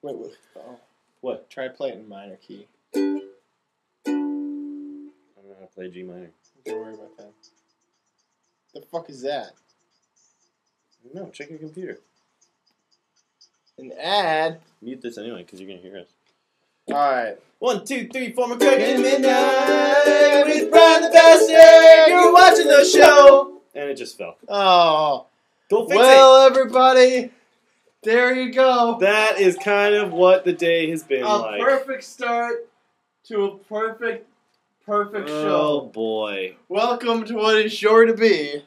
Wait, oh. What? Try playing in minor key. I don't know how to play G minor. Don't worry about that. The fuck is that? No, check your computer. An ad? Mute this anyway, because you're going to hear us. Alright. 1, 2, 3, 4, McCracken Midnight with Brian the Bassturd. You're watching the show. And it just fell. Oh. Go fix well, everybody, there you go. That is kind of what the day has been like. A perfect start to a perfect show. Oh, boy. Welcome to what is sure to be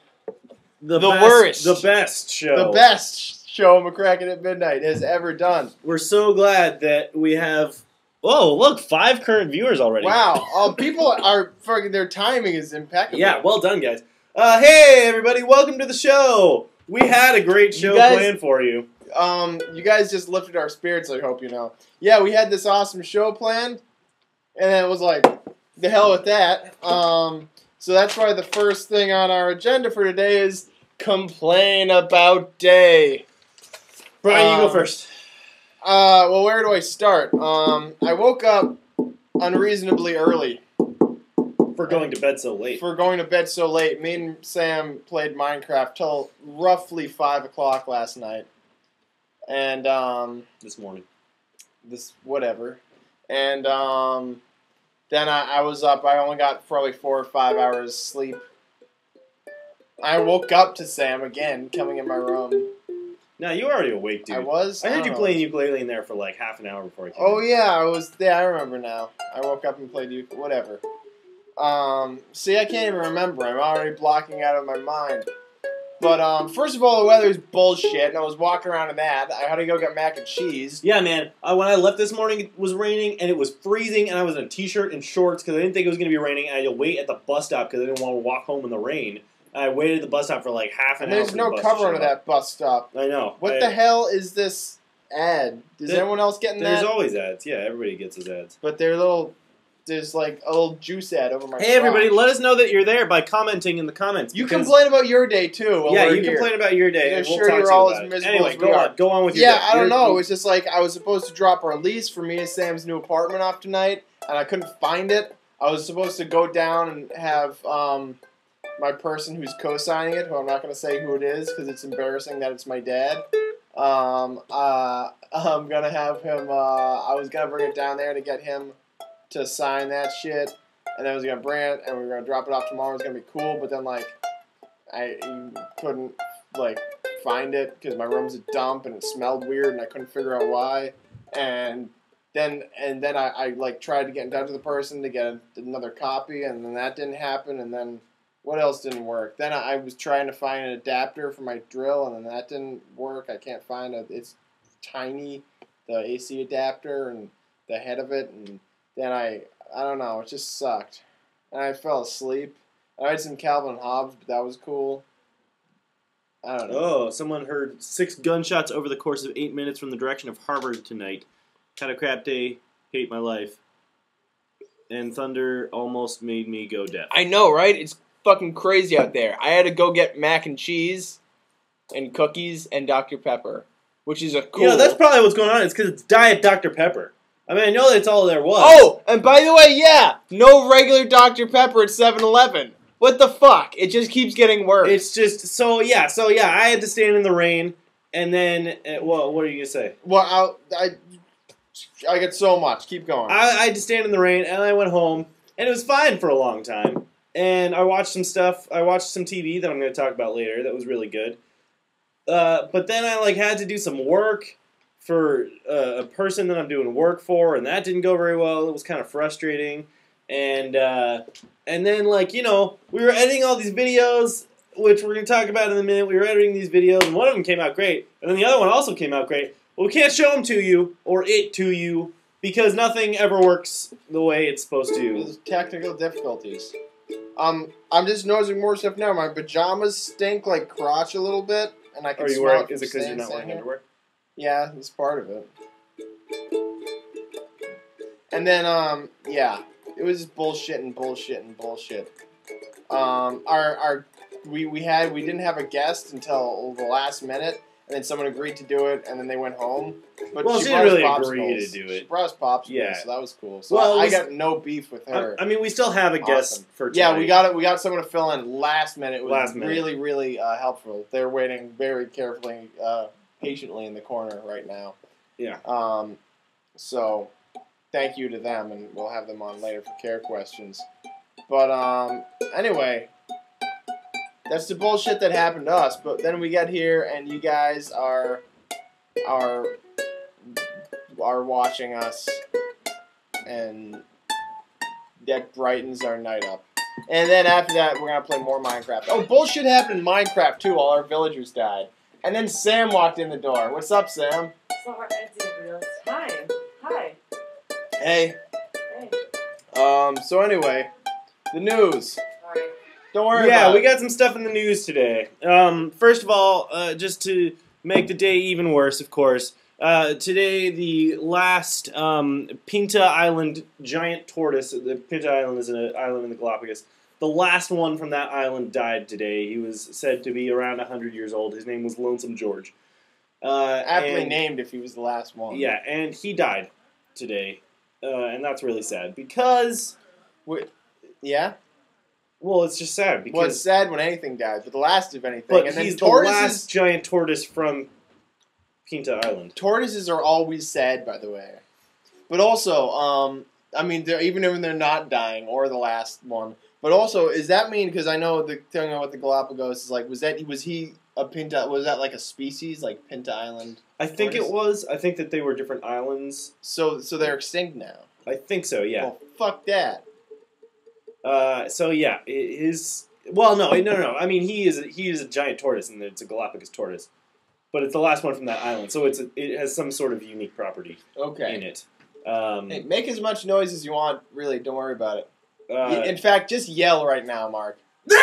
The best show. The best show McCracken at Midnight has ever done. We're so glad that we have... Oh, look, 5 current viewers already. Wow. People are fucking... Their timing is impeccable. Yeah, well done, guys. Hey, everybody, welcome to the show. We had a great show planned for you. You guys just lifted our spirits, I hope you know. Yeah, we had this awesome show planned, and then it was like, the hell with that. So that's why the first thing on our agenda for today is Complain About Day. Brian, you go first. Well, where do I start? I woke up unreasonably early. For going to bed so late. For going to bed so late. Me and Sam played Minecraft till roughly 5 o'clock last night. And, this morning. Whatever. And, then I was up. I only got probably 4 or 5 hours sleep. I woke up to Sam again coming in my room. No, you were already awake, dude. I was? I heard you playing ukulele in there for like half an hour before I came Oh, in. yeah, I was there. I remember now. I woke up and played ukulele. Whatever. See, I can't even remember. I'm already blocking out of my mind. But, first of all, the weather's bullshit, and I was walking around in that. I had to go get mac and cheese. Yeah, man. When I left this morning, it was raining, and it was freezing, and I was in a t-shirt and shorts because I didn't think it was going to be raining, and I had to wait at the bus stop because I didn't want to walk home in the rain. And I waited at the bus stop for like half an hour. There's no cover under that bus stop. I know. What the hell is this ad? Is anyone else getting that? There's always ads. Yeah, everybody gets his ads. But they're little... There's like a little juice ad over my Hey, everybody, let us know that you're there by commenting in the comments. You complain about your day, too. Yeah, you complain about your day. I'm sure you're all as miserable as we are. Go on with your day. Yeah, I don't know. It was just like I was supposed to drop our lease for me and Sam's new apartment off tonight, and I couldn't find it. I was supposed to go down and have my person who's co-signing it, who I'm not going to say who it is because it's embarrassing that it's my dad. I'm going to have him, I was going to bring it down there to get him to sign that shit, and then I was gonna bring it, and we were gonna drop it off tomorrow. It was gonna be cool, but then like I couldn't like find it because my room's a dump and it smelled weird, and I couldn't figure out why. And then I like tried to get in touch with the person to get another copy, and then that didn't happen. And then what else didn't work? Then I was trying to find an adapter for my drill, and then that didn't work. I can't find it. It's tiny, the AC adapter and the head of it, and then I don't know, it just sucked. And I fell asleep. I had some Calvin Hobbes, but that was cool. I don't know. Oh, someone heard 6 gunshots over the course of 8 minutes from the direction of Harvard tonight. Had a crap day, hate my life. And thunder almost made me go deaf. I know, right? It's fucking crazy out there. I had to go get mac and cheese and cookies and Dr. Pepper, which is a cool... You know, that's probably what's going on. It's because it's Diet Dr. Pepper. I mean, I know that's all there was. Oh, and by the way, yeah, no regular Dr. Pepper at 7-Eleven. What the fuck? It just keeps getting worse. It's just, so yeah, I had to stand in the rain, and then, what are you going to say? Well, I get so much. Keep going. I had to stand in the rain, and I went home, and it was fine for a long time. And I watched some stuff. I watched some TV that I'm going to talk about later. That was really good. But then I had to do some work for a person that I'm doing work for, and that didn't go very well. It was kind of frustrating. And then, we were editing all these videos, which we're going to talk about in a minute. We were editing these videos, and one of them came out great, and then the other one also came out great. Well, we can't show them to you, or it to you, because nothing ever works the way it's supposed to. There's technical difficulties. I'm just noticing more stuff now. My pajamas stink like crotch a little bit, and I can smell it. Is it because you're not wearing underwear? Yeah, that's part of it. And then, yeah, it was just bullshit. We didn't have a guest until the last minute, and then someone agreed to do it, and then they went home. But Well, she she brought didn't us really agree popsicles. to do it. She brought us popsicles, Yeah. so that was cool. So Well, I got no beef with her. I mean, we still have a guest Awesome. for tonight. Yeah, we got it. We got someone to fill in last minute. It was Last minute. really, really helpful. They're waiting very carefully, patiently in the corner right now. Yeah. So, thank you to them, and we'll have them on later for care questions. But anyway, that's the bullshit that happened to us. But then we get here, and you guys are watching us, and that brightens our night up. And then after that, we're gonna play more Minecraft. Oh, bullshit happened in Minecraft too. All our villagers died, and then Sam walked in the door. What's up, Sam? Sorry, I didn't realize. Hi. Hi. Hey. Hey. So anyway, the news. Sorry. Don't worry Yeah, about we it. got some stuff in the news today. First of all, just to make the day even worse, of course, today the last Pinta Island giant tortoise, the Pinta Island is an island in the Galapagos, the last one from that island died today. He was said to be around 100 years old. His name was Lonesome George. Aptly named if he was the last one. Yeah, and he died today. And that's really sad because... Yeah? Well, it's just sad because... Well, it's sad when anything dies, but the last of anything. But and then he's the last giant tortoise from Pinta Island. Tortoises are always sad, by the way. But also, I mean, even when they're not dying, or the last one. But also, does that mean, because I know the thing about the Galapagos is like, was he a Pinta, was that like a species, like Pinta Island? I think tortoise? it was. I think that they were different islands. So they're extinct now? I think so, yeah. Well, fuck that. So yeah, his... Well, no. I mean, he is a giant tortoise, and it's a Galapagos tortoise. But it's the last one from that island, so it has some sort of unique property in it. Hey, make as much noise as you want, really, don't worry about it. Uh, In fact, just yell right now, Mark. There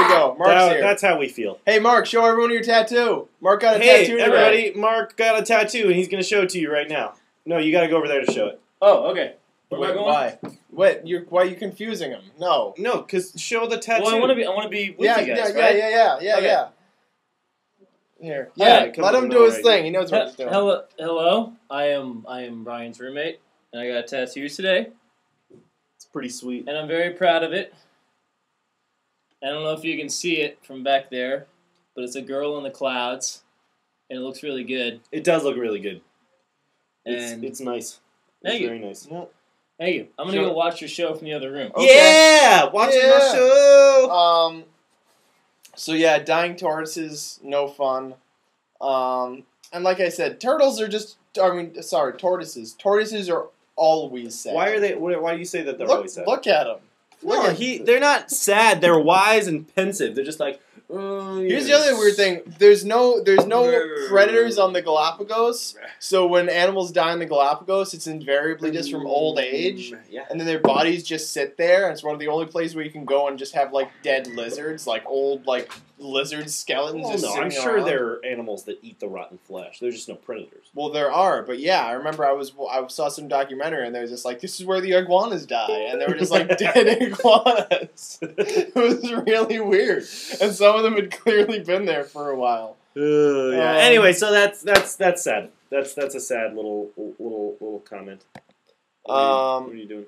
you go. Mark's here. That's how we feel. Hey, Mark, show everyone your tattoo. Mark got a tattoo today. Everybody, Mark got a tattoo, and he's going to show it to you right now. No, you got to go over there to show it. Oh, okay. Where am I going? Why? Why are you confusing him? No. No, because show the tattoo. Well, I want to be with you guys, right? Yeah. Here. Yeah, Yeah, let him do his thing. He knows what he's doing. Hello. I am Brian's roommate, and I got a tattoo today, It's pretty sweet. and I'm very proud of it. I don't know if you can see it from back there, but it's a girl in the clouds, and it looks really good. It does look really good. And It's nice. Thank It's you. very nice. Thank you. I'm gonna go watch your show from the other room. Okay. Yeah! Watching Yeah. my show! So yeah, dying tortoises, no fun. And like I said, turtles are just, tortoises. Tortoises are always sad. Why do you say that they're look, always sad? Look at them. No, they're not sad. They're wise and pensive. They're just like, Here's the other weird thing. There's no predators on the Galapagos. So when animals die in the Galapagos, it's invariably just from old age. Yeah. And then their bodies just sit there. And it's one of the only places where you can go and just have like dead lizards, like old like lizard skeletons. Well, just no, I'm sitting sure around. there are animals that eat the rotten flesh. They're just no predators. Well, there are, but yeah, I remember I saw some documentary and they were just like, this is where the iguanas die, and they were just like dead iguanas. It was really weird, and some of them had clearly been there for a while. Yeah. Anyway, so that's sad. That's a sad little comment. What are you doing?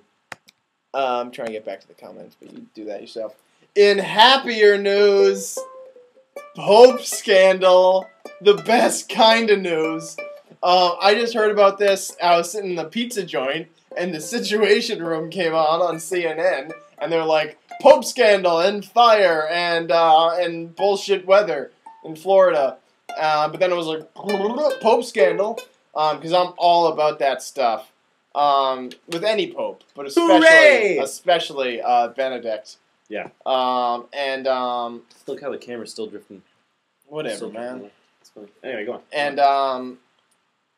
I'm trying to get back to the comments, but you do that yourself. In happier news, Pope scandal, the best kind of news. I just heard about this. I was sitting in the pizza joint, and the Situation Room came on CNN, and they're like, Pope scandal and fire and bullshit weather in Florida. But then it was like, Pope scandal, because I'm all about that stuff. With any pope, but especially Benedict. Yeah. Look how the camera's still drifting. Whatever, man. Anyway, go on. And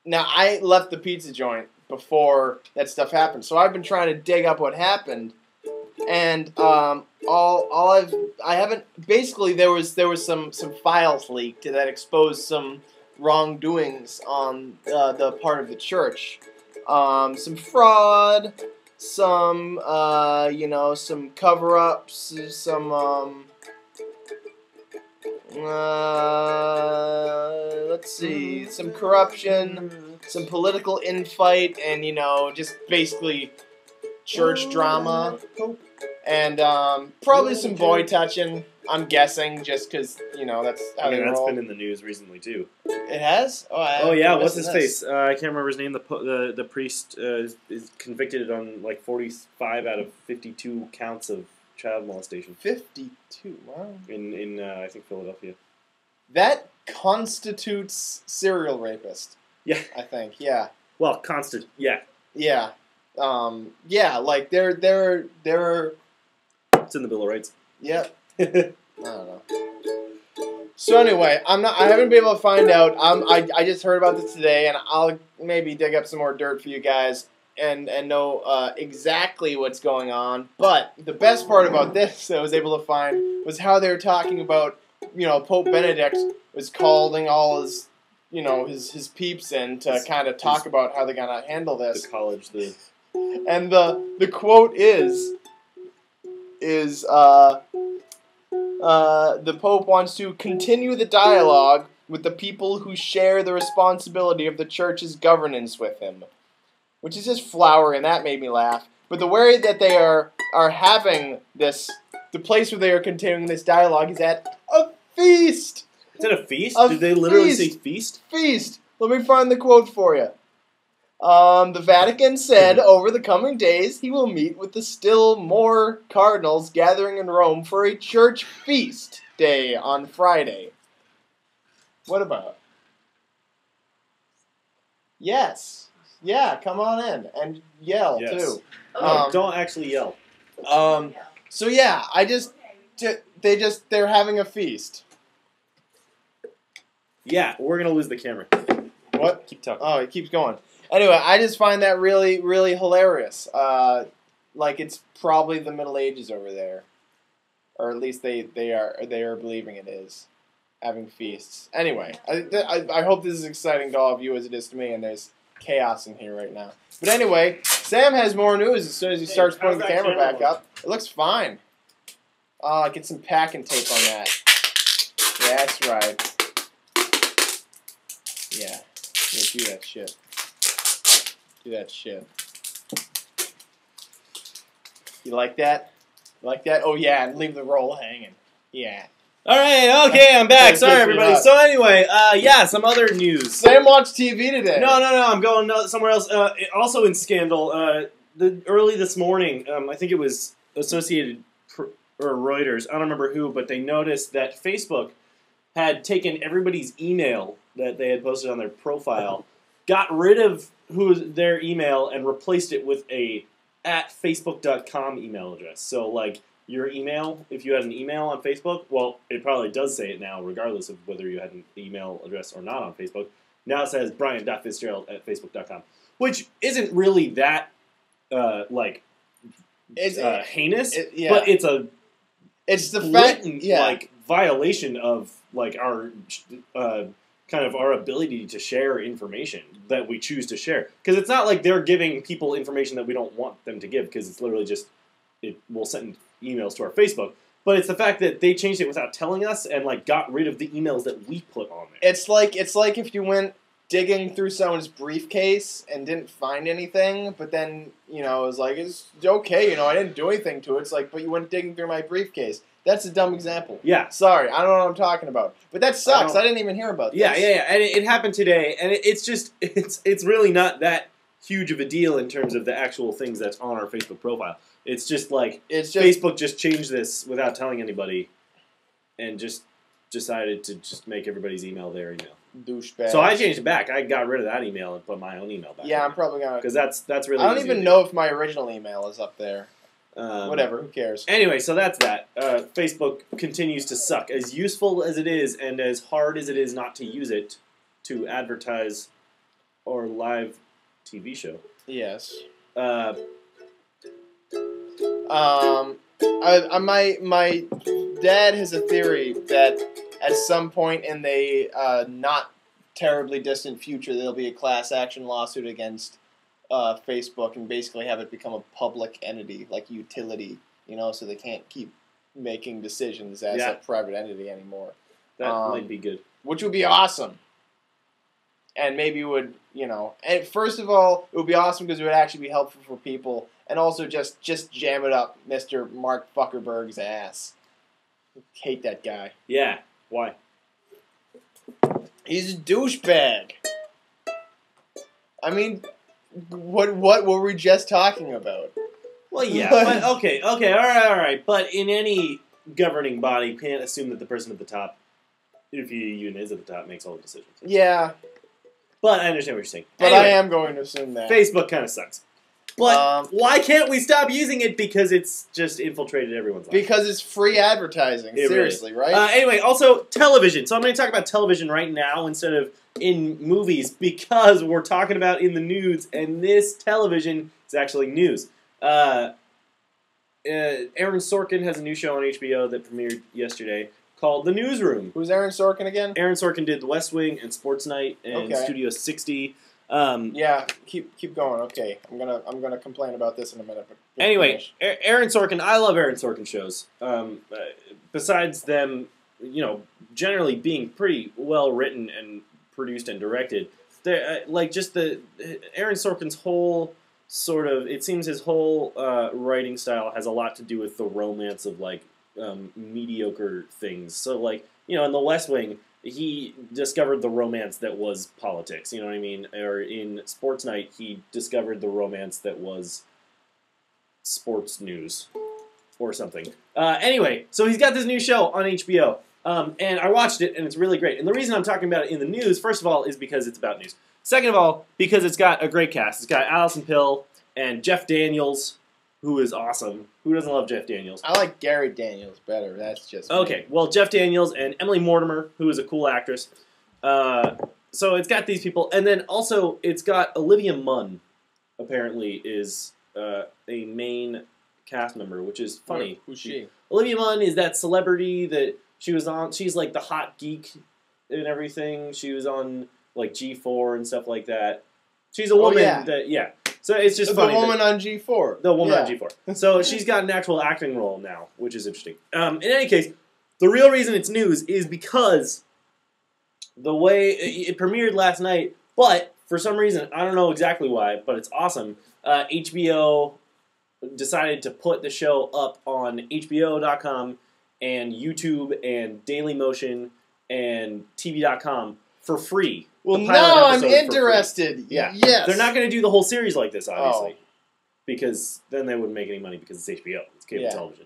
now I left the pizza joint before that stuff happened, so I've been trying to dig up what happened, and I haven't. Basically, there was some files leaked that exposed some wrongdoings on the part of the church. Some fraud, some cover-ups, some, Let's see. Some corruption, some political infight, and, just basically church drama. And probably some boy touching, I'm guessing, just because, that's how they that's roll. been in the news recently, too. It has? Oh yeah, what's his face? I can't remember his name. The priest is convicted on like 45 out of 52 counts of child molestation. 52, wow. In I think Philadelphia. That constitutes serial rapist. Yeah. I think, yeah. Well, yeah. Yeah. Yeah, like they're It's in the Bill of Rights. Yep. I don't know. So anyway, I haven't been able to find out. I just heard about this today, and I'll maybe dig up some more dirt for you guys and know exactly what's going on. But the best part about this that I was able to find was how they were talking about, Pope Benedict was calling all his, his peeps in to kind of talk about how they're gonna handle this. The college, And the quote is the Pope wants to continue the dialogue with the people who share the responsibility of the Church's governance with him. Which is just flowery, and that made me laugh. But the way that they are having this, the place where they are continuing this dialogue is at a feast! Is it a feast? Did they literally say feast? Feast! Let me find the quote for you. The Vatican said over the coming days he will meet with the still more cardinals gathering in Rome for a church feast day on Friday. What about? Yes. Yeah, come on in and yell too. Don't actually yell. So yeah, they're having a feast. Yeah, we're gonna lose the camera. What? Keep talking. Oh, it keeps going. Anyway, I just find that really, really hilarious. Like it's probably the Middle Ages over there, or at least they are believing it is, having feasts. Anyway, I hope this is exciting to all of you as it is to me, and there's chaos in here right now. But anyway, Sam has more news as soon as he starts putting the camera back up. It looks fine. Get some packing tape on that. Yeah, that's right. Yeah, do that shit. Do that shit. You like that? You like that? Oh yeah, and leave the roll hanging. Yeah. All right, okay, I'm back. Sorry, everybody. So anyway, some other news. Sam watched TV today. No, I'm going somewhere else. Also in scandal, early this morning, I think it was Associated or Reuters. I don't remember who, but they noticed that Facebook had taken everybody's email that they had posted on their profile, got rid of their email, and replaced it with a @facebook.com email address. So, like, your email, if you had an email on Facebook, well, it probably does say it now, regardless of whether you had an email address or not on Facebook. Now it says brian.fitzgerald@facebook.com, which isn't really that, heinous, but it's the blatant, violation of, our kind of our ability to share information that we choose to share. Because it's not like they're giving people information that we don't want them to give, because it's literally just, we'll send emails to our Facebook. But it's the fact that they changed it without telling us and got rid of the emails that we put on there. It's like if you went digging through someone's briefcase and didn't find anything, but then, it was like, it's okay, I didn't do anything to it. It's like, but you went digging through my briefcase. That's a dumb example. Yeah. Sorry, I don't know what I'm talking about. But that sucks. I didn't even hear about this. Yeah. And it happened today, and it's just, it's really not that huge of a deal in terms of the actual things that's on our Facebook profile. It's just Facebook just changed this without telling anybody and just decided to just make everybody's email their email. Douchebag. So I changed it back. I got rid of that email and put my own email back. Yeah, I'm probably going to. Because that's really I don't even know if my original email is up there. Whatever, who cares? Anyway, so that's that. Facebook continues to suck. As useful as it is and as hard as it is not to use it to advertise or live TV show. Yes. My dad has a theory that at some point in the not terribly distant future, there'll be a class action lawsuit against Facebook and basically have it become a public entity, like utility, so they can't keep making decisions as a private entity anymore. That might be good. Which would be awesome. And maybe would, and first of all, it would be awesome because it would actually be helpful for people. And also just jam it up Mr. Mark Zuckerberg's ass. Hate that guy. Yeah. Why? He's a douchebag. I mean, what were we just talking about? Well, yeah. But, okay, all right. But in any governing body, you can't assume that the person at the top, if he even is at the top, makes all the decisions. Yeah. But I understand what you're saying. But anyway, I am going to assume that. Facebook kind of sucks. But why can't we stop using it? Because it's just infiltrated everyone's life. Because it's free advertising. Seriously, right? Anyway, also television. So I'm going to talk about television right now instead of in movies because we're talking about in the news, and this television is actually news. Aaron Sorkin has a new show on HBO that premiered yesterday called The Newsroom. Who's Aaron Sorkin again? Aaron Sorkin did The West Wing and Sports Night and Studio 60. Yeah, keep going. Okay, I'm gonna complain about this in a minute. But anyway, Aaron Sorkin. I love Aaron Sorkin shows. Besides them, generally being pretty well written and produced and directed, like just Aaron Sorkin's whole sort of. It seems his whole writing style has a lot to do with the romance of like mediocre things. So like in The West Wing, he discovered the romance that was politics, you know what I mean? Or in Sports Night, he discovered the romance that was sports news or something. Anyway, so he's got this new show on HBO, and I watched it, and it's really great. And the reason I'm talking about it in the news, first of all, is because it's about news. Second of all, because it's got a great cast. It's got Alison Pill and Jeff Daniels, who is awesome. Who doesn't love Jeff Daniels? I like Gary Daniels better. That's just okay. Me. Well, Jeff Daniels and Emily Mortimer, who is a cool actress. So it's got these people, and then also it's got Olivia Munn. Apparently, is a main cast member, which is funny. Who's she? Olivia Munn is that celebrity that she was on. She's like the hot geek and everything. She was on like G4 and stuff like that. She's a woman that So it's just funny. The woman on G4. The woman on G4. So she's got an actual acting role now, which is interesting. In any case, the real reason it's news is because the way it premiered last night, but for some reason, I don't know exactly why, but it's awesome. HBO decided to put the show up on HBO.com and YouTube and Dailymotion and TV.com for free. Well, now I'm interested. Yeah. Yes. They're not going to do the whole series like this, obviously. Because then they wouldn't make any money because it's HBO. It's cable television.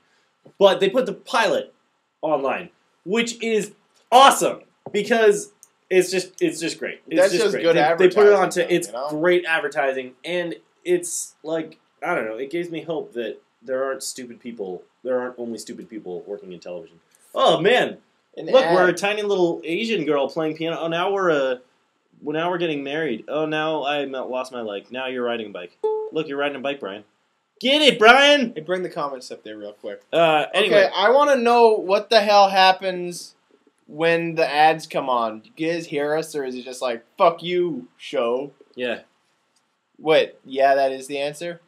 But they put the pilot online, which is awesome because it's just great. It's just great. Good advertising. They put it onto it's great advertising, and it's like, I don't know, it gives me hope that there aren't only stupid people working in television. Oh man. Look, we're a tiny little Asian girl playing piano. Oh, now we're getting married. Oh, now I lost my leg. Now you're riding a bike. Look, you're riding a bike, Brian. Get it, Brian! Hey, bring the comments up there real quick. Anyway. Okay, I want to know what the hell happens when the ads come on. Do you guys hear us, or is it just like, fuck you, show? Yeah. Wait, yeah, that is the answer?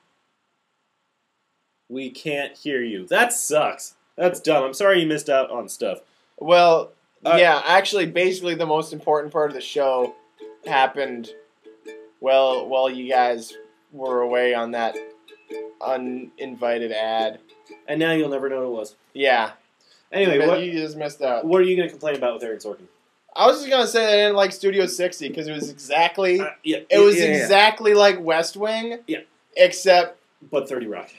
We can't hear you. That sucks. That's dumb. I'm sorry you missed out on stuff. Well, yeah, actually, basically the most important part of the show happened while you guys were away on that uninvited ad. And now you'll never know what it was. Yeah. Anyway, what you just missed out. What are you going to complain about with Aaron Sorkin? I was just going to say that I didn't like Studio 60 because it was exactly exactly like West Wing. Yeah. Except... But 30 Rock.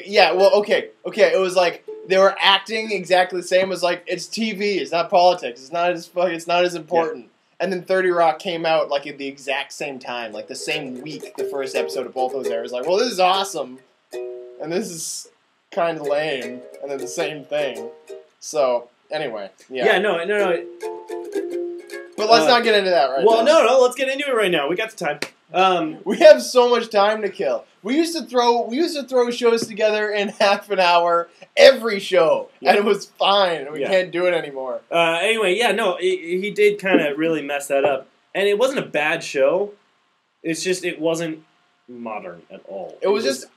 Yeah, well, okay. It was like they were acting exactly the same as like it's TV, it's not politics, it's not as important. Yeah. And then 30 Rock came out like at the exact same time, like the same week the first episode of both those airs. Like, well, this is awesome, and this is kind of lame, and then the same thing. So anyway, yeah. Yeah, no. But let's not get into that right now. Well, no, let's get into it right now. We got the time. We have so much time to kill. We used to throw shows together in half an hour every show, and it was fine. And we can't do it anymore. Anyway, he did kind of really mess that up, and it wasn't a bad show. It's just it wasn't modern at all. It was just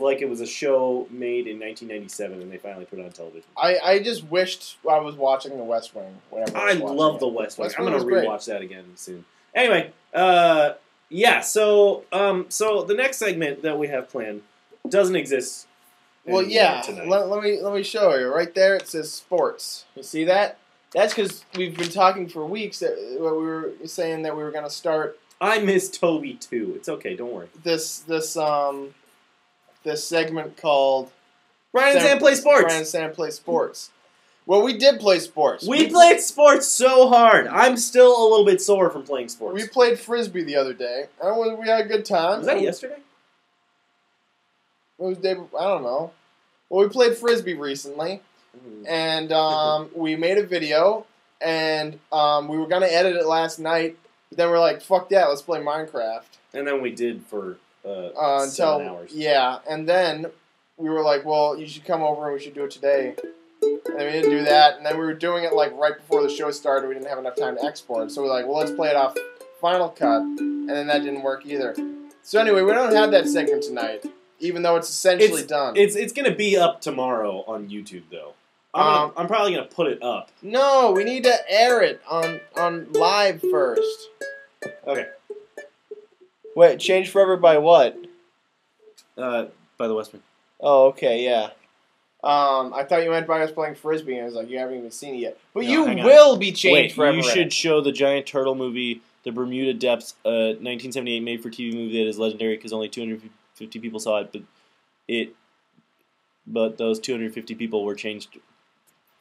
like it was a show made in 1997 and they finally put it on television. I just wished I was watching The West Wing. I love The West Wing. I'm gonna rewatch that again soon. Anyway, yeah. So the next segment that we have planned doesn't exist. Well, yeah. Tonight. Let me show you. Right there, it says sports. You see that? That's because we've been talking for weeks. That we were saying that we were gonna start. I miss Toby too. It's okay. Don't worry. This segment called Brian and Sam Play Sports. Brian and Sam Play Sports. Well, we did play sports. We played sports so hard. I'm still a little bit sore from playing sports. We played Frisbee the other day. And we had a good time. Was that yesterday? It was day. I don't know. Well, we played Frisbee recently. And we made a video. And we were going to edit it last night. But then we're like, fuck that. Let's play Minecraft. And then we did for until 7 hours. Yeah. And then we were like, well, you should come over and we should do it today. And we didn't do that, and then we were doing it like right before the show started. We didn't have enough time to export, so we're like, well, let's play it off Final Cut, and then that didn't work either. So anyway, we don't have that segment tonight, even though it's essentially done. It's gonna be up tomorrow on YouTube, though. I'm probably gonna put it up. No, we need to air it on live first. Okay. Wait, change forever by what? By the West Wing. Oh, okay, yeah. I thought you meant by us playing Frisbee, and I was like, you haven't even seen it yet. But no, you will be changed forever. You should show the giant turtle movie, The Bermuda Depths, 1978 made-for-TV movie that is legendary because only 250 people saw it, but those 250 people were changed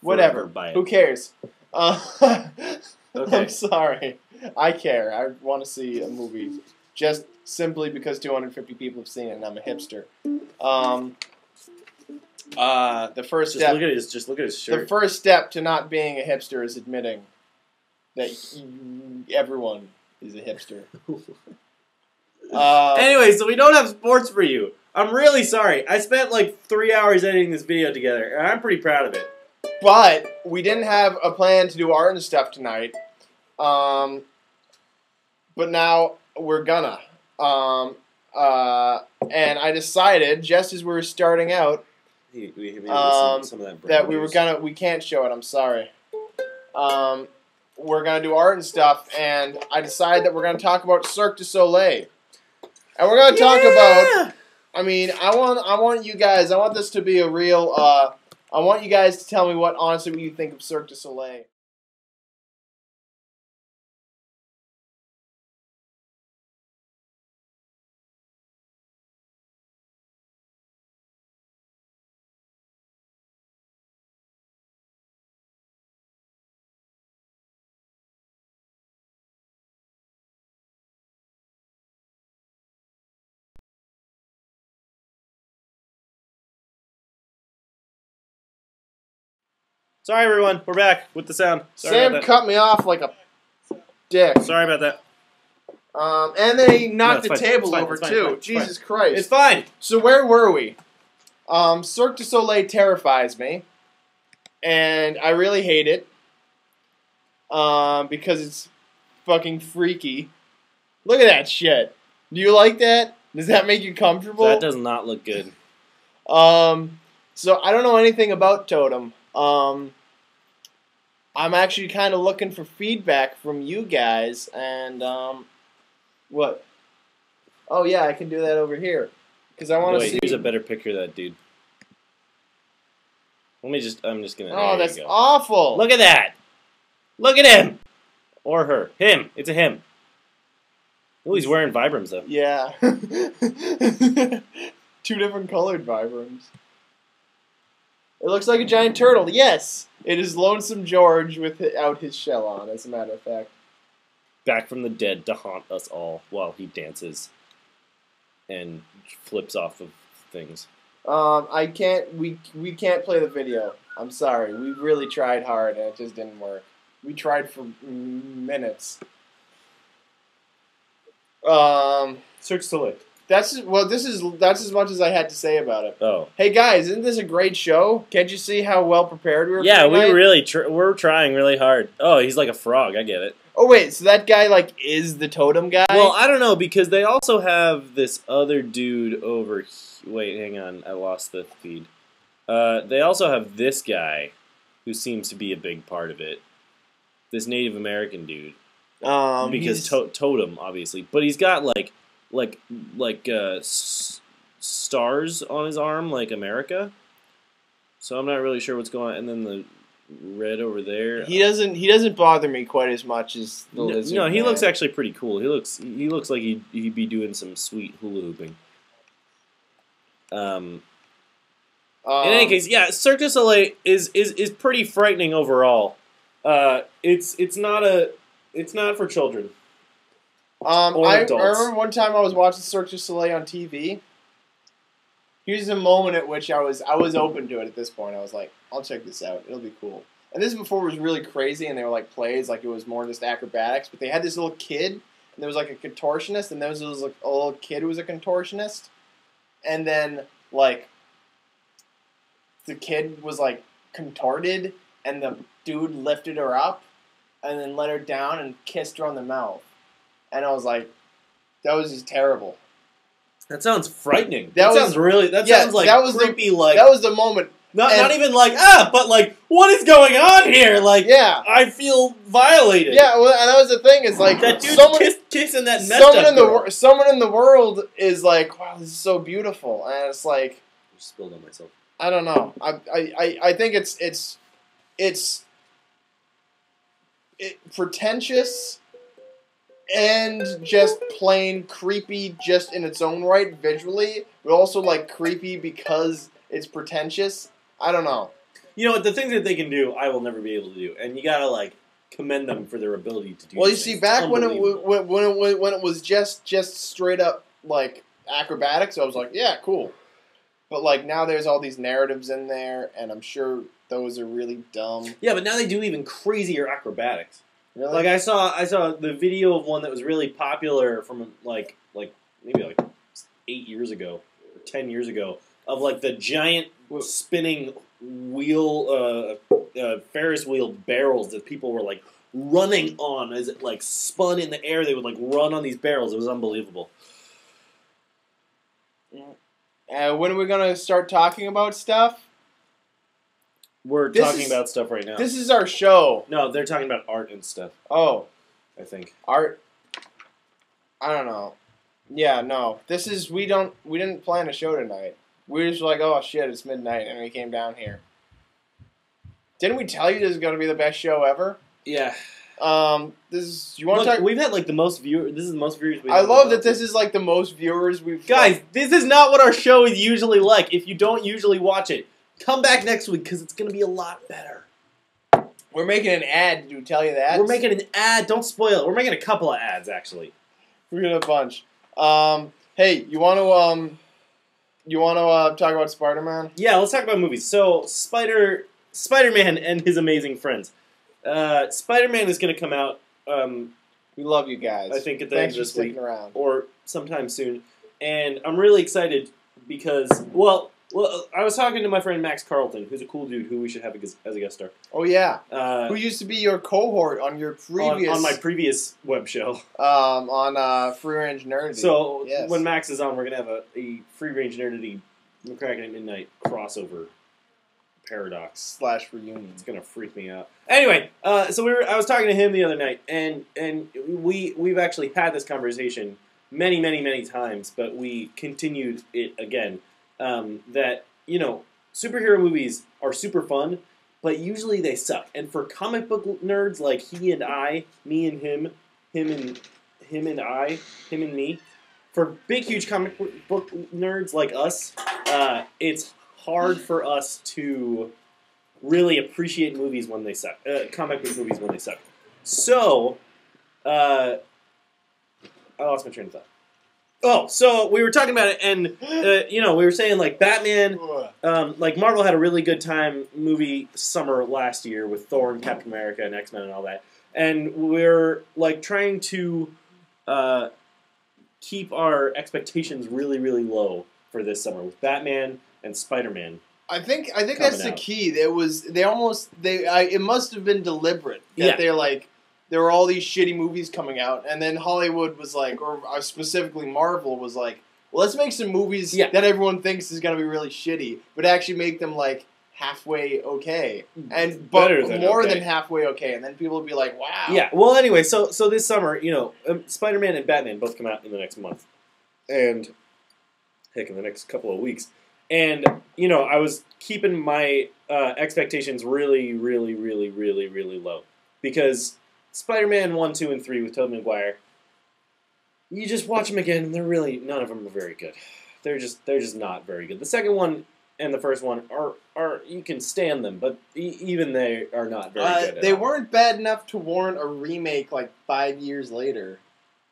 whatever by it. Who cares? Okay. I'm sorry. I care. I want to see a movie just simply because 250 people have seen it, and I'm a hipster. The first step. Just look at his shirt. The first step to not being a hipster is admitting that everyone is a hipster. Anyway, so we don't have sports for you. I'm really sorry. I spent like 3 hours editing this video together, and I'm pretty proud of it. But we didn't have a plan to do art and stuff tonight. But now we're gonna. And I decided just as we were starting out. That we can't show it, I'm sorry. We're gonna do art and stuff, and I decided that we're gonna talk about Cirque du Soleil. And we're gonna talk about, I mean, I want you guys, I want this to be a real, I want you guys to tell me what honestly you think of Cirque du Soleil. Sorry, everyone. We're back with the sound. Sam cut me off like a dick. Sorry about that. And then he knocked the table over, too. Jesus Christ. It's fine. So where were we? Cirque du Soleil terrifies me. And I really hate it. Because it's fucking freaky. Look at that shit. Do you like that? Does that make you comfortable? That does not look good. So I don't know anything about Totem. I'm actually kind of looking for feedback from you guys, and what? Oh yeah, I can do that over here because I want to see. Here's a better picture of that dude. I'm just gonna. Oh, that's awful! Look at that! Look at him, or her, him. It's a him. Oh, he's wearing Vibrams though. Yeah, 2 different colored Vibrams. It looks like a giant turtle. Yes, it is Lonesome George without his shell on, as a matter of fact. Back from the dead to haunt us all while he dances and flips off of things. I can't. We can't play the video. I'm sorry. We really tried hard and it just didn't work. We tried for minutes. Cirque du Soleil. That's as much as I had to say about it. Oh. Hey guys, isn't this a great show? Can't you see how well prepared we were? Yeah, we're trying really hard. Oh, he's like a frog. I get it. Oh wait, so that guy like is the totem guy? Well, I don't know because they also have this other dude over. Wait, hang on, I lost the feed. They also have this guy, who seems to be a big part of it. This Native American dude. Because totem, obviously, but he's got stars on his arm, like America. So I'm not really sure what's going on. And then the red over there. He doesn't bother me quite as much as the lizard. No, he man. looks actually pretty cool. He looks like he'd be doing some sweet hula hooping. In any case, yeah, Cirque du Soleil is pretty frightening overall. It's not for children. I adults. remember one time I was watching Cirque du Soleil on TV. Here's a moment at which I was open to it at this point. I was like, I'll check this out. It'll be cool. And this is before it was really crazy and they were like plays, like it was more just acrobatics. But they had this little kid, and there was like a contortionist, and there was like a little kid who was a contortionist. And then like the kid was like contorted, and the dude lifted her up and then let her down and kissed her on the mouth. And I was like, that was just terrible. That sounds frightening. That sounds creepy. That was the moment. Not even like, but like, what is going on here? Like, yeah. I feel violated. Yeah, well, and that was the thing, is like, that dude kissing that someone in the world is like, wow, this is so beautiful. And it's like, I just spilled on myself. I don't know. I think it's pretentious and just plain creepy just in its own right visually, but also like creepy because it's pretentious. I don't know. You know what, the things that they can do, I will never be able to do, and you gotta like commend them for their ability to do. Well, you see, back when it was just straight up like acrobatics, I was like, yeah, cool. But like now, there's all these narratives in there, and I'm sure those are really dumb. Yeah, but now they do even crazier acrobatics. Really? Like I saw the video of one that was really popular from like maybe like 8 years ago or 10 years ago of like the giant spinning wheel Ferris wheel barrels that people were like running on as it like spun in the air. They would like run on these barrels. It was unbelievable. When are we gonna start talking about stuff? We're talking about stuff right now. This is our show. No, they're talking about art and stuff. Oh. I think. Art. I don't know. Yeah, no. We didn't plan a show tonight. We were just like, oh shit, it's midnight, and we came down here. Didn't we tell you this is gonna be the best show ever? Yeah. You want to talk? We've had like the most viewers. This is the most viewers we've I love that this is like the most viewers we've. Guys, this is not what our show is usually like. If you don't usually watch it, come back next week because it's going to be a lot better. We're making an ad. Did we tell you that? We're making an ad. Don't spoil it. We're making a couple of ads actually. We're doing a bunch. Hey, you want to talk about Spider-Man? Yeah, let's talk about movies. So Spider-Man and his amazing friends. Spider-Man is going to come out. We love you guys. I think at the end of this week around. Or sometime soon, and I'm really excited because well, I was talking to my friend Max Carlton, who's a cool dude who we should have as a guest star. Oh yeah, who used to be your cohort on your previous on my previous web show on Free Range Nerdity. So when Max is on, we're gonna have a Free Range Nerdity McCracken Midnight crossover paradox / reunion. It's gonna freak me out. Anyway, so I was talking to him the other night, and we've actually had this conversation many times, but we continued it again. That superhero movies are super fun, but usually they suck. And for comic book nerds like he and I, me and him and I, him and me, for big huge comic book nerds like us, it's hard for us to really appreciate movies when they suck. Comic book movies when they suck. So, I lost my train of thought. Oh, so we were talking about it, and we were saying like Batman, like Marvel had a really good movie summer last year with Thor and Captain America and X-Men and all that, and we're like trying to keep our expectations really low for this summer with Batman and Spider-Man. I think that's the key. It must have been deliberate that there were all these shitty movies coming out, and then Hollywood was like, or specifically Marvel was like, well, let's make some movies that everyone thinks is going to be really shitty, but actually make them like halfway okay, and more than halfway okay, and then people will be like, wow. Yeah. Well, anyway, so this summer, Spider-Man and Batman both come out in the next month, and heck, in the next couple of weeks, and I was keeping my expectations really, really, really, really, really low because Spider-Man 1, 2, and 3 with Tobey Maguire. You just watch them again, and they're really none of them are very good. They're just not very good. The second one and the first one are you can stand them, but even they are not very good. They weren't bad enough to warrant a remake like 5 years later,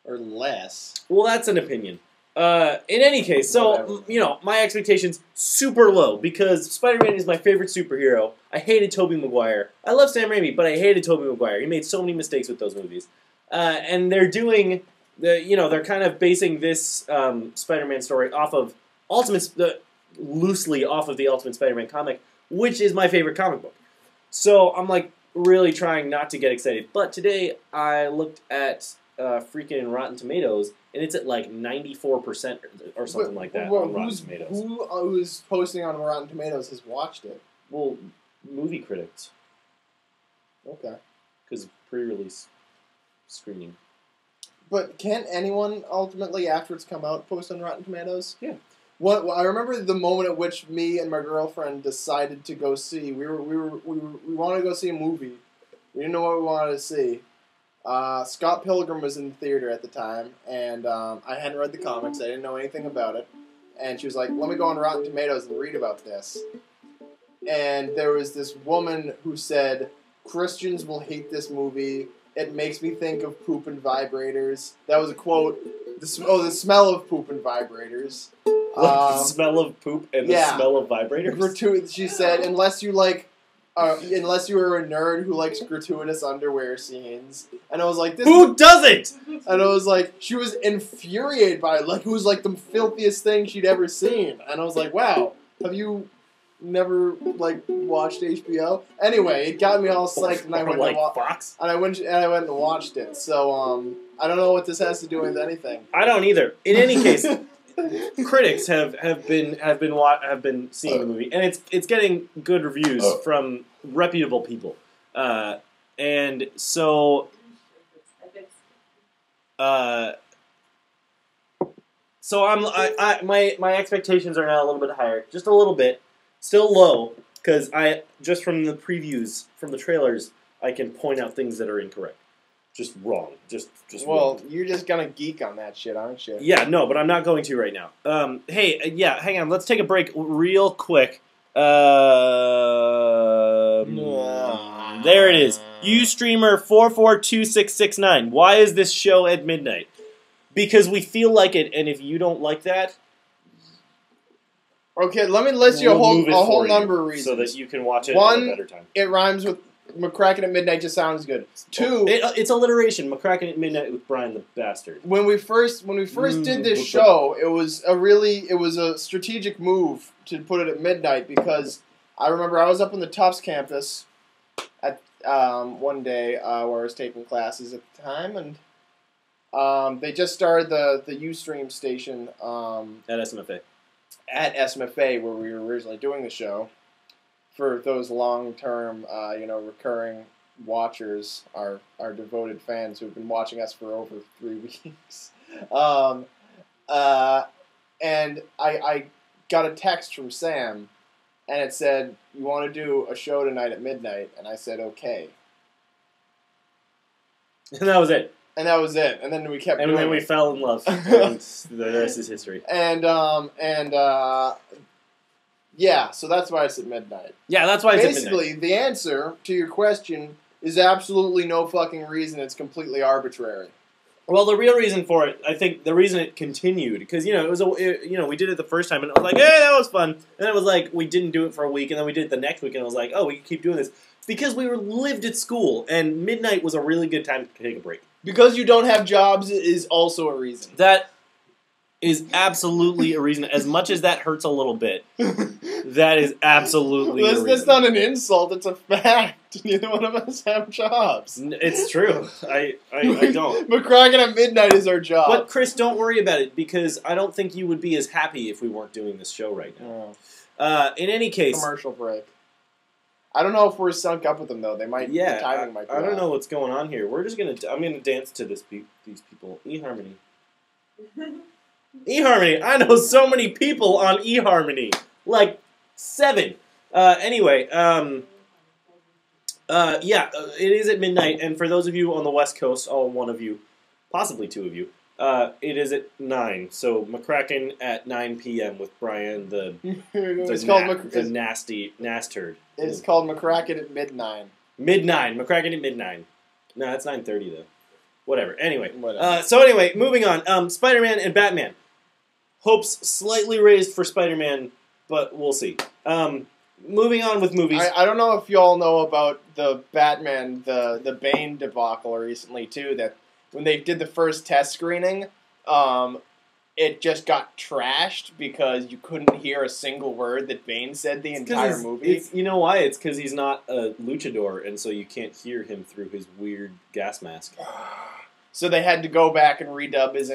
or less. Well, that's an opinion. In any case, so my expectations super low because Spider-Man is my favorite superhero. I hated Tobey Maguire. I love Sam Raimi, but I hated Tobey Maguire. He made so many mistakes with those movies, and they're doing they're kind of basing this Spider-Man story off of loosely off of the Ultimate Spider-Man comic, which is my favorite comic book. So I'm like really trying not to get excited. But today I looked at freaking Rotten Tomatoes, and it's at like 94% or something like that on Rotten Tomatoes. Who's posting on Rotten Tomatoes has watched it? Well, movie critics. Okay. Because pre-release screening. But can't anyone ultimately, after it's come out, post on Rotten Tomatoes? Yeah. I remember the moment at which me and my girlfriend decided to go see. We wanted to go see a movie. We didn't know what we wanted to see. Scott Pilgrim was in the theater at the time, and I hadn't read the comics. I didn't know anything about it. And she was like, let me go on Rotten Tomatoes and read about this. And there was this woman who said, Christians will hate this movie. It makes me think of poop and vibrators. That was a quote. The smell of poop and vibrators. The smell of poop and the smell of vibrators? She said, unless you are a nerd who likes gratuitous underwear scenes. And I was like, who doesn't? And I was like, she was infuriated by it. Like, it was like the filthiest thing she'd ever seen. And I was like, wow, have you never watched HBO? Anyway, it got me all psyched, and I went Fox. And I went and watched it. So I don't know what this has to do with anything. I don't either. In any case, critics have been seeing the movie, and it's getting good reviews from reputable people, and so my expectations are now a little bit higher, just a little bit. Still low, because I just from the previews, from the trailers, I can point out things that are incorrect. Just wrong. Just well, you're just gonna geek on that shit, aren't you? Yeah, no, but I'm not going to right now. Hey, hang on. Let's take a break real quick. There it is. Ustreamer 442669. Why is this show at midnight? Because we feel like it, and if you don't like that... Okay, let me list you a whole number of reasons. So that you can watch it at a better time. It rhymes with McCracken at Midnight, just sounds good. 2, it's alliteration. McCracken at Midnight with Brian the Bassturd. When we first did this show, it was a strategic move to put it at midnight, because I remember I was up on the Tufts campus at one day where I was taking classes at the time, and they just started the Ustream station at SMFA. At SMFA, where we were originally doing the show. For those long-term, recurring watchers, our devoted fans who've been watching us for over 3 weeks. And I got a text from Sam, and it said, you want to do a show tonight at midnight? And I said, okay. And that was it. And that was it. And then we kept doing it. And then we fell in love. And the rest is history. Yeah, so that's why it's at midnight. Yeah, that's why it's at midnight. Basically, the answer to your question is absolutely no fucking reason. It's completely arbitrary. Well, the real reason for it, I think, the reason it continued, because we did it the first time, and it was like, hey, that was fun. And then it was like, we didn't do it for a week, and then we did it the next week, and it was like, oh, we can keep doing this. Because we lived at school, and midnight was a really good time to take a break. Because you don't have jobs is also a reason. is absolutely a reason. As much as that hurts a little bit, that is absolutely a reason. That's not an insult. It's a fact. Neither one of us have jobs. It's true. I don't. McCracken at Midnight is our job. But Chris, don't worry about it because I don't think you would be as happy if we weren't doing this show right now. In any case, commercial break. I don't know if we're sunk up with them though. They might. Yeah, the timing might be I don't off. know what's going on here. We're just gonna. I'm gonna dance to these people. eHarmony. eHarmony. I know so many people on eHarmony. Like 7. Anyway, yeah, it is at midnight, and for those of you on the West Coast, all one of you, possibly 2 of you, it is at 9. So McCracken at 9 p.m. with Brian the nasty Bassturd. It's called McCracken at Midnight. McCracken at midnight. No, that's 9:30 though. Whatever. Anyway. Whatever. So anyway, moving on. Spider-Man and Batman. Hopes slightly raised for Spider-Man, but we'll see. Moving on with movies. I don't know if you all know about the Batman, the Bane debacle recently too. That when they did the first test screening, it just got trashed because you couldn't hear a single word that Bane said the entire movie. You know why? It's because he's not a luchador, and so you can't hear him through his weird gas mask. So they had to go back and redub his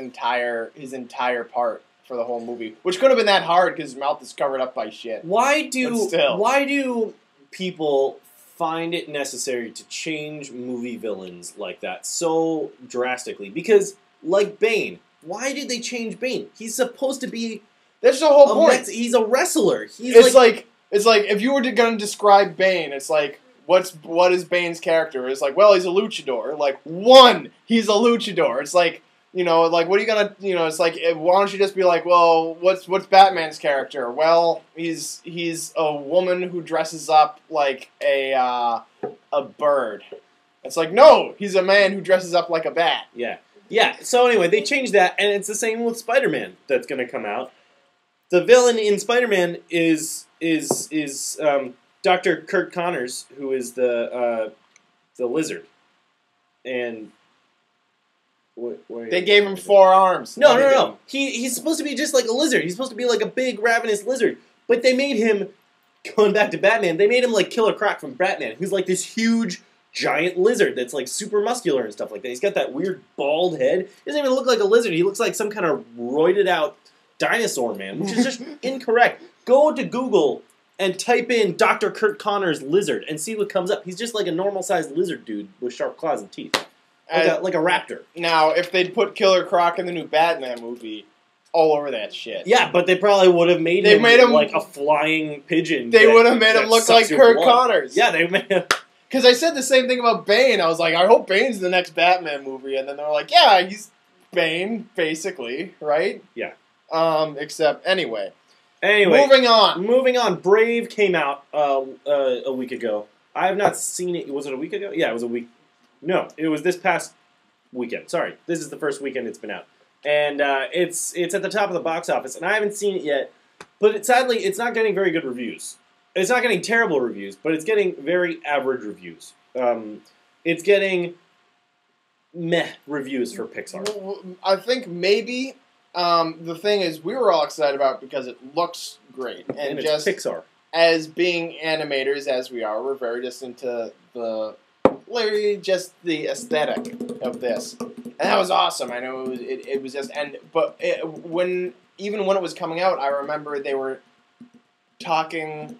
entire part for the whole movie, which couldn't have been that hard because his mouth is covered up by shit. Why do people find it necessary to change movie villains like that so drastically? Because, like Bane, why did they change Bane? He's supposed to be... That's the whole point. He's a wrestler. It's like if you were going to describe Bane, it's like, what is Bane's character? It's like, well, he's a luchador. Like, he's a luchador. It's like, like, what are you gonna, it's like, why don't you just be like, well, what's Batman's character? Well, he's a woman who dresses up like a bird. It's like, no, he's a man who dresses up like a bat. Yeah. So anyway, they changed that, and it's the same with Spider-Man that's going to come out. The villain in Spider-Man is Dr. Kurt Connors, who is the Lizard, and. They gave him 4 arms. No. He's supposed to be just like a lizard. He's supposed to be like a big, ravenous lizard. But they made him, going back to Batman, they made him like Killer Croc from Batman, who's like this huge, giant lizard that's like super muscular and stuff like that. He's got that weird bald head. He doesn't even look like a lizard. He looks like some kind of roided out dinosaur man, which is just incorrect. Go to Google and type in Dr. Kurt Connors lizard and see what comes up. He's just like a normal-sized lizard dude with sharp claws and teeth. Like a raptor. Now, if they'd put Killer Croc in the new Batman movie, all over that shit. Yeah, but they probably would have made him like a flying pigeon. They would have made him look like Kurt Connors. Yeah, they made him. Because I said the same thing about Bane. I was like, I hope Bane's the next Batman movie. And then they were like, yeah, he's Bane, basically, right? Yeah. Except, anyway. Moving on. Brave came out a week ago. I have not seen it. Was it a week ago? Yeah, it was a week. No, it was this past weekend. Sorry, this is the first weekend it's been out, and it's at the top of the box office, and I haven't seen it yet. But sadly, it's not getting very good reviews. It's not getting terrible reviews, but it's getting very average reviews. It's getting meh reviews for Pixar. I think maybe the thing is we were all excited about it because it looks great, and it's just Pixar. As being animators as we are, we're very just into literally just the aesthetic of this, and that was awesome. I know it was just, but when it was coming out, I remember they were talking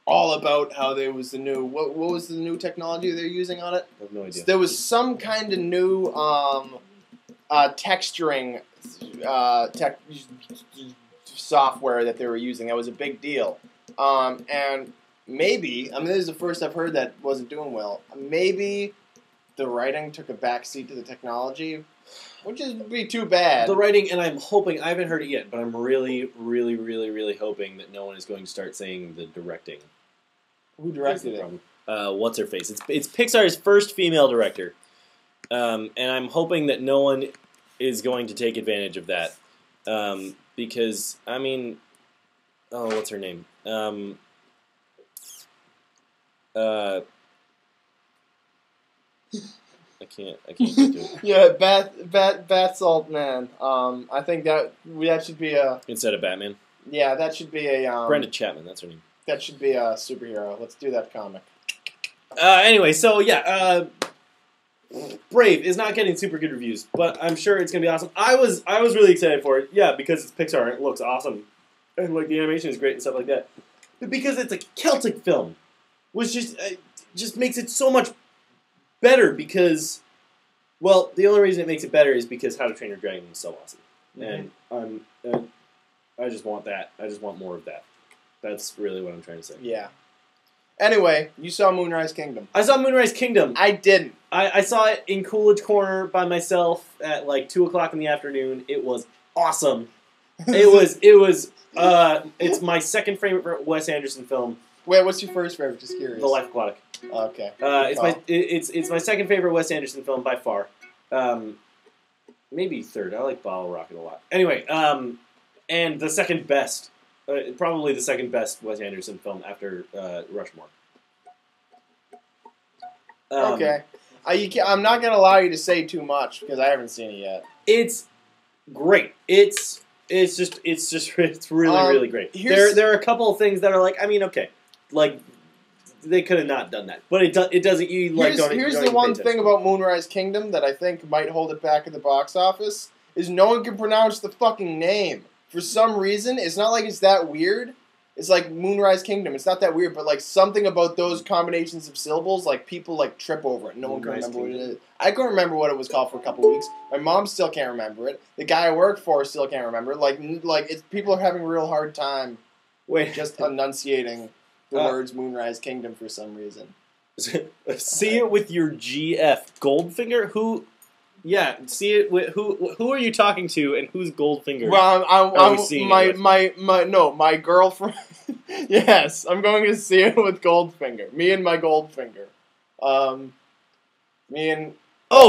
all about how there was the new what was the new technology they're using on it. I have no idea. There was some kind of new texturing software that they were using. That was a big deal, and. Maybe, this is the first I've heard that wasn't doing well. Maybe the writing took a backseat to the technology, which would be too bad. The writing, and I'm hoping, I haven't heard it yet, but I'm really, really, really, really hoping that no one is going to start saying the directing. Who directed it? What's her face? It's Pixar's first female director, and I'm hoping that no one is going to take advantage of that, because what's her name? I can't get to it. Yeah, bath salt man. I think that should be a Instead of Batman. Yeah, that should be a Brenda Chapman, that's her name. That should be a superhero. Let's do that comic. Anyway, so yeah, Brave is not getting super good reviews, but I'm sure it's gonna be awesome. I was really excited for it, yeah, because it's Pixar and it looks awesome, and like the animation is great and stuff like that. But because it's a Celtic film, which just makes it so much better. Because, well, the only reason it makes it better is because How to Train Your Dragon is so awesome, and I just want that. I just want more of that. That's really what I'm trying to say. Yeah. Anyway, you saw Moonrise Kingdom. I saw Moonrise Kingdom. I didn't. I saw it in Coolidge Corner by myself at like 2 o'clock in the afternoon. It was awesome. It's my second favorite Wes Anderson film. Wait, what's your first favorite? Just curious. The Life Aquatic. Okay. It's my second favorite Wes Anderson film by far. Maybe third. I like Bottle Rocket a lot. Anyway, and the second best. Probably the second best Wes Anderson film after Rushmore. Okay. I'm not going to allow you to say too much because I haven't seen it yet. It's great. It's really great. There are a couple of things that are like, I mean, okay, like they could have not done that, but it doesn't. Here's the one thing about Moonrise Kingdom that I think might hold it back at the box office is no one can pronounce the fucking name. For some reason, it's not like it's that weird. It's like Moonrise Kingdom. It's not that weird, but like something about those combinations of syllables, like people like trip over it. No one can remember what it is. I couldn't remember what it was called for a couple of weeks. My mom still can't remember it. The guy I work for still can't remember it. People are having a real hard time just enunciating the words Moonrise Kingdom for some reason. See it with your GF Goldfinger? Who? Yeah, see it with who are you talking to and who's Goldfinger? Well, my girlfriend. Yes, I'm going to see it with Goldfinger. Me and my Goldfinger. Oh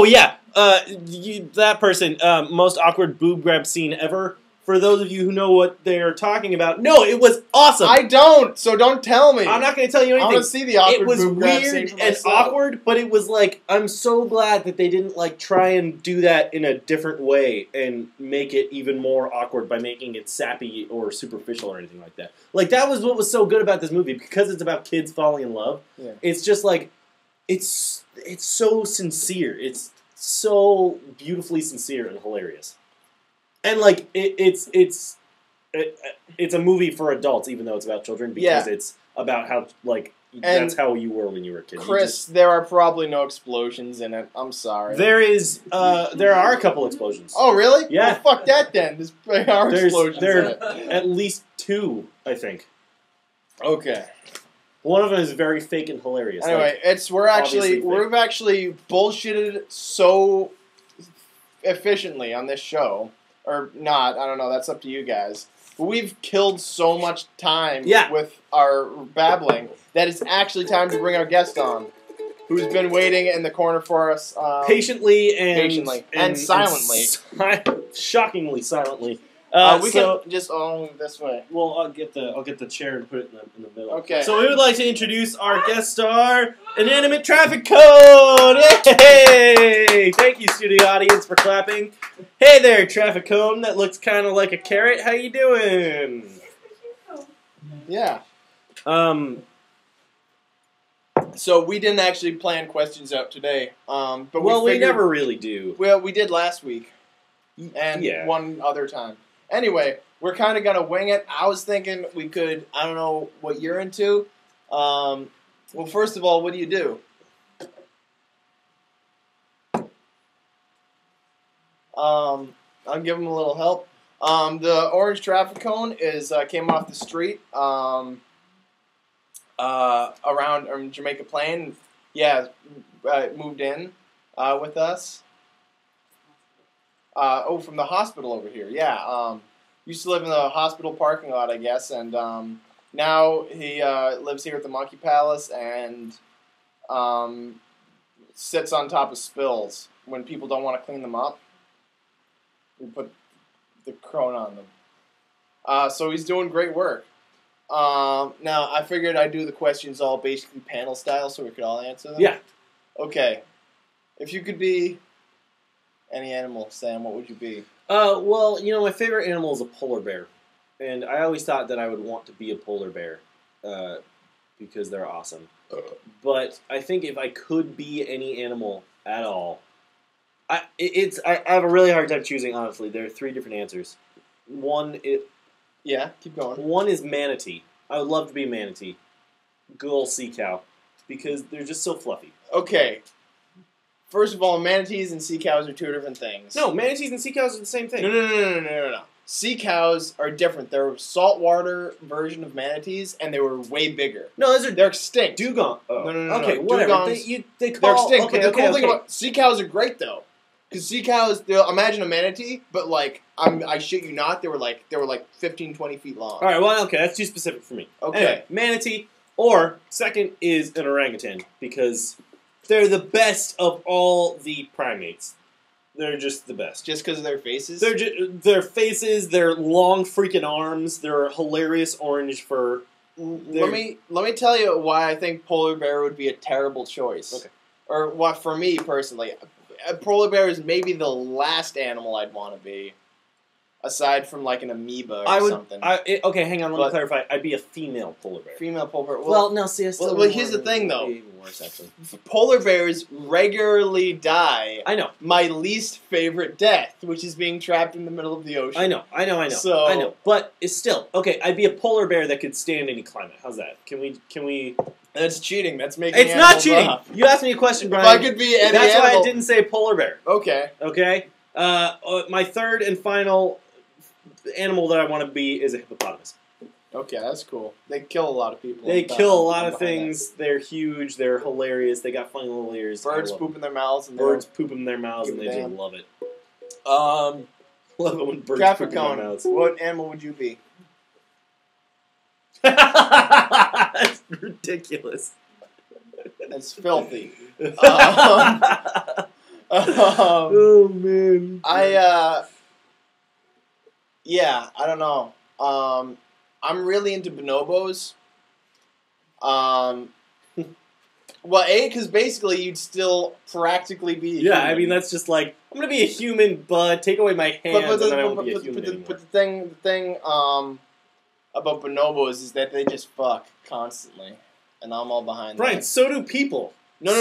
yeah, that person. Most awkward boob grab scene ever. For those of you who know what they're talking about, no, it was awesome. I don't, so don't tell me. I'm not going to tell you anything. I want to see the awkward boob grab scene. It was weird and awkward, but it was like, I'm so glad that they didn't like try and do that in a different way and make it even more awkward by making it sappy or superficial or anything like that. Like, that was what was so good about this movie, because it's about kids falling in love. Yeah. It's just like, it's so sincere. It's so beautifully sincere and hilarious. And like it's a movie for adults, even though it's about children, because it's about how that's how you were when you were a kid. Chris, there are probably no explosions in it. I'm sorry. There are a couple explosions. Oh really? Yeah. Well, fuck that then. There are explosions. There are at least 2, I think. Okay. One of them is very fake and hilarious. Anyway, we've actually bullshitted so efficiently on this show. Or not, I don't know, that's up to you guys. But we've killed so much time with our babbling that it's actually time to bring our guest on, who's been waiting in the corner for us. Patiently and silently. Shockingly silently. We can just move this way. Well, I'll get the chair and put it in the middle. Okay. So we would like to introduce our guest star, Inanimate Traffic Cone! Hey! Thank you, studio audience, for clapping. Hey there, Traffic Cone. That looks kind of like a carrot. How you doing? Yeah. So we didn't actually plan questions out today. But we never really do. Well, we did last week. And one other time. Anyway, we're kind of going to wing it. I was thinking we could, I don't know what you're into. Well, first of all, what do you do? I'll give them a little help. The orange traffic cone came off the street around Jamaica Plain. Yeah, moved in with us. From the hospital over here. Yeah. Used to live in the hospital parking lot, I guess, and now he lives here at the Monkey Palace and sits on top of spills when people don't want to clean them up. We put the cone on them. So he's doing great work. Now, I figured I'd do the questions all basically panel style so we could all answer them. Yeah. Okay. If you could be any animal, Sam, what would you be? Well, my favorite animal is a polar bear. And I always thought that I would want to be a polar bear because they're awesome. But I think if I could be any animal at all, I have a really hard time choosing, honestly. There are 3 different answers. Yeah, keep going. One is manatee. I would love to be a manatee. Good old sea cow. Because they're just so fluffy. Okay. First of all, manatees and sea cows are 2 different things. No, manatees and sea cows are the same thing. No. Sea cows are different. They're a saltwater version of manatees, and they were way bigger. No, they're extinct. Dugong. Oh. No. Okay, whatever. Dugongs, They're extinct. Okay, but the cool thing okay. about sea cows are great though, because sea cows. Imagine a manatee, but like I shit you not, they were like 15, 20 feet long. All right. Well, okay, that's too specific for me. Okay, anyway, manatee. Or second is an orangutan because they're the best of all the primates. They're just the best. Just because of their faces? Their faces, their long freaking arms, their hilarious orange fur. Let me tell you why I think polar bear would be a terrible choice. Okay. Or what for me personally, a polar bear is maybe the last animal I'd want to be, aside from like an amoeba or something. Okay, hang on. Let me clarify. I'd be a female polar bear. Female polar bear. Well, no, see, well, here's the thing, though. Even worse, actually. Polar bears regularly die. I know. My least favorite death, which is being trapped in the middle of the ocean. I know. So, I know. But it's still okay. I'd be a polar bear that could stand any climate. How's that? Can we? That's cheating. That's making. It's not cheating. Up. You asked me a question, Brian. If I could be any That's animal. why I didn't say polar bear. Okay. Okay. My third and final animal that I want to be is a hippopotamus. Okay, that's cool. They kill a lot of people. They kill a lot of things. They're huge. They're hilarious. They got funny little ears. Birds poop in their mouths. And birds poop in their mouths, and they just love it. Love it when birds poop in their mouths. What animal would you be? That's ridiculous. That's filthy. Oh man. Yeah, I don't know. I'm really into bonobos. Well, because basically you'd still practically be a human. I mean, that's just like, I'm going to be a human, but take away my hands and I won't be a human anymore. But the thing about bonobos is that they just fuck constantly. And I'm all behind Brian, that. so do people. No.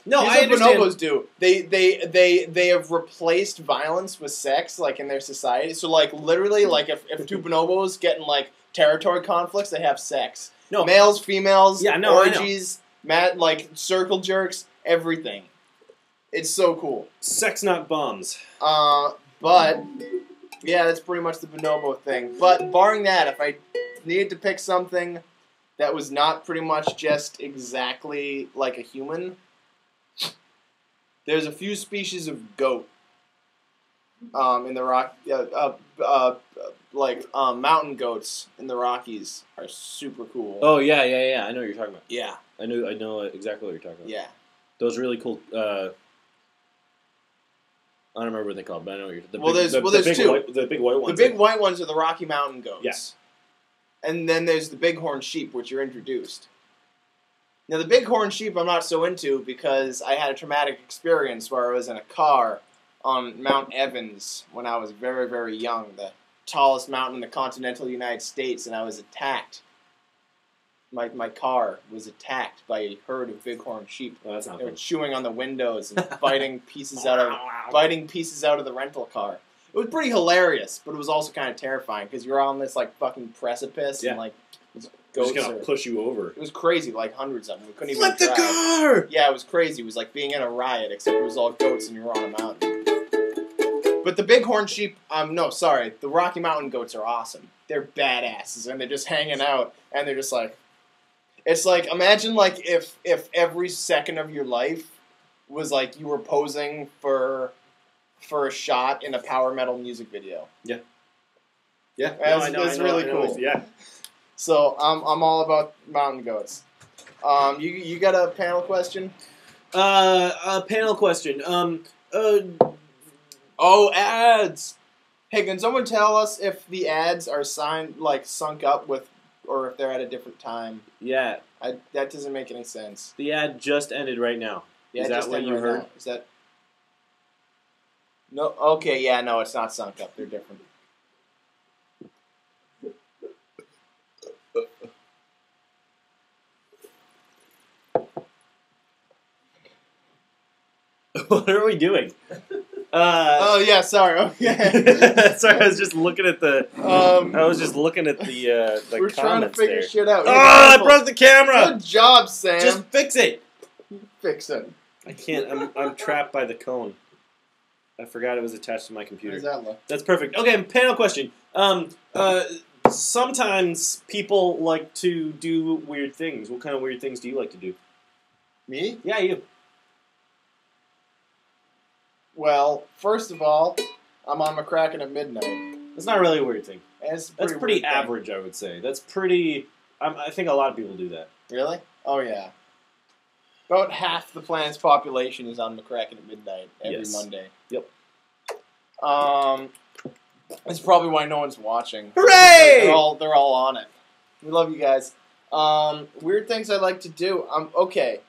No, I understand. Bonobos do. They have replaced violence with sex, like in their society. So like literally, like if 2 bonobos get in like territory conflicts, they have sex. No, males, females, orgies, like circle jerks, everything. It's so cool. Sex, not bombs. But yeah, that's pretty much the bonobo thing. But barring that, if I needed to pick something that was not pretty much just exactly like a human, there's a few species of goat in the mountain goats in the Rockies are super cool. Oh yeah. I know what you're talking about. Yeah, I know exactly what you're talking about. Yeah, those really cool. I don't remember what they call, but I know what you're. There's 2. The big white ones. The big white ones are the Rocky Mountain goats. Yeah. And then there's the bighorn sheep, which are introduced. Now, the bighorn sheep I'm not so into because I had a traumatic experience where I was in a car on Mount Evans when I was very, very young, the tallest mountain in the continental United States, and I was attacked. My car was attacked by a herd of bighorn sheep. Oh, that's not they were fun. chewing on the windows and biting pieces out of the rental car. It was pretty hilarious, but it was also kind of terrifying because you're on this like fucking precipice and like goats just gonna push you over. It was crazy, like hundreds of them. We couldn't even flip the car. Yeah, it was crazy. It was like being in a riot, except it was all goats and you were on a mountain. But the bighorn sheep, the Rocky Mountain goats are awesome. They're badasses, and they're just hanging out, and they're just like, it's like imagine like if every second of your life was like you were posing for a shot in a power metal music video. Yeah. That's really cool. Yeah. So I'm all about mountain goats. You got a panel question? A panel question. Ads. Hey, can someone tell us if the ads are sunk up with, or if they're at a different time? Yeah. That doesn't make any sense. The ad just ended right now. Yeah, Is that just what in you right heard? now. Is that? No. Okay. Yeah. No, it's not sunk up. They're different. What are we doing? Oh yeah. Sorry. Okay. Sorry, I was just looking at the. I was just looking at the We're trying to comments figure there. shit out. Oh, I broke the camera. Good job, Sam. Just fix it. Fix it. I can't. I'm trapped by the cone. I forgot it was attached to my How computer. does that look? That's perfect. Okay, panel question. Sometimes people like to do weird things. What kind of weird things do you like to do? Me? Yeah, you. Well, first of all, I'm on McCracken at midnight. That's not really a weird thing. That's That's a pretty weird thing. average, I would say. That's pretty. I think a lot of people do that. Really? Oh yeah. About half the planet's population is on McCracken at midnight every Yes. Monday. Yep. That's probably why no one's watching. Hooray! They're all on it. We love you guys. Weird things I like to do. Okay.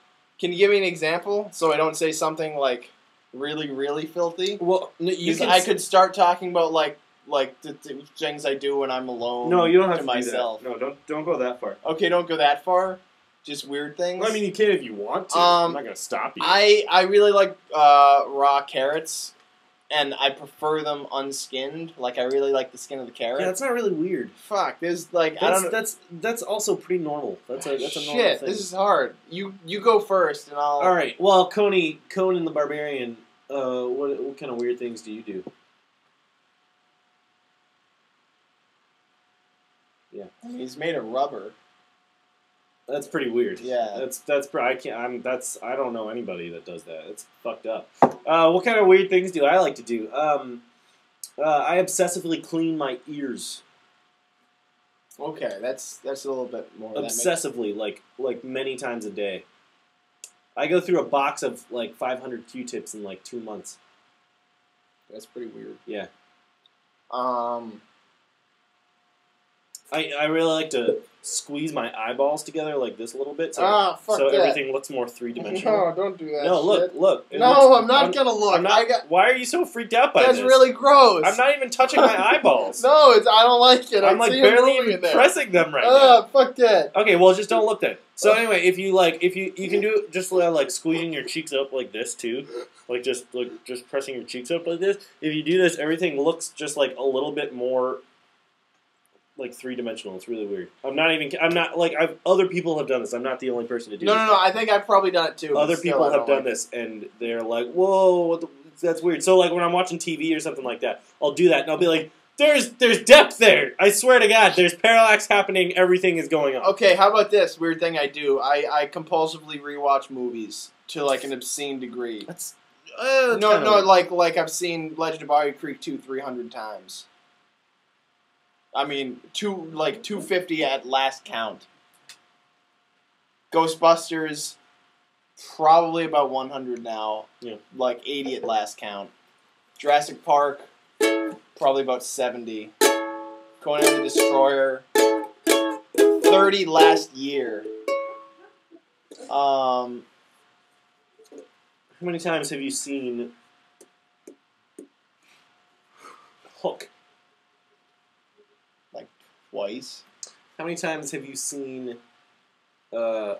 Can you give me an example so I don't say something like really, really filthy? Well, you Because can. I could start talking about like the things I do when I'm alone. No, you don't have to myself. do that. No, don't go that far. Okay, don't go that far. Just weird things. Well, I mean, you can if you want to. I'm not gonna stop you. I really like raw carrots, and I prefer them unskinned. Like I really like the skin of the carrot. Yeah, that's not really weird. Fuck, there's like I don't know. That's also pretty normal. That's a normal Shit, thing. this is hard. You go first, and I'll. All right. Well, Conan the Barbarian. What kind of weird things do you do? Yeah, He's made of rubber. that's pretty weird. Yeah. I can't. I don't know anybody that does that. It's fucked up. What kind of weird things do I like to do? I obsessively clean my ears. Okay, that's a little bit more. Obsessively, like many times a day. I go through a box of like 500 Q-tips in like 2 months. That's pretty weird. Yeah. I I really like to squeeze my eyeballs together like this a little bit, so fuck that. everything looks more three-dimensional. No, don't do that. No, shit. look. No, I'm not gonna look. I'm not, why are you so freaked out by That's this? really gross. I'm not even touching my eyeballs. No, I don't like it. I'm like see barely moving even in there. pressing them right now. Fuck that. Okay, well, just don't look then. So anyway, if you can do it just like squeezing your cheeks up like this too, like just pressing your cheeks up like this. If you do this, everything looks just like a little bit more like three-dimensional. It's really weird. I'm not like other people have done this. I'm not the only person to do this. No. I think I've probably done it too. Other but still, people I have don't done like this, and they're like, "Whoa, that's weird." So, like when I'm watching TV or something like that, I'll do that, and I'll be like, "There's depth there. I swear to God, there's parallax happening. Everything is going on." Okay, how about this weird thing I do? I compulsively rewatch movies to like an obscene degree. That's No, like I've seen Legend of Barry Creek 300 times. I mean, 250 at last count. Ghostbusters, probably about 100 now. Yeah. Like 80 at last count. Jurassic Park, probably about 70. Conan the Destroyer, 30 last year. How many times have you seen Hook? Like twice. How many times have you seen? I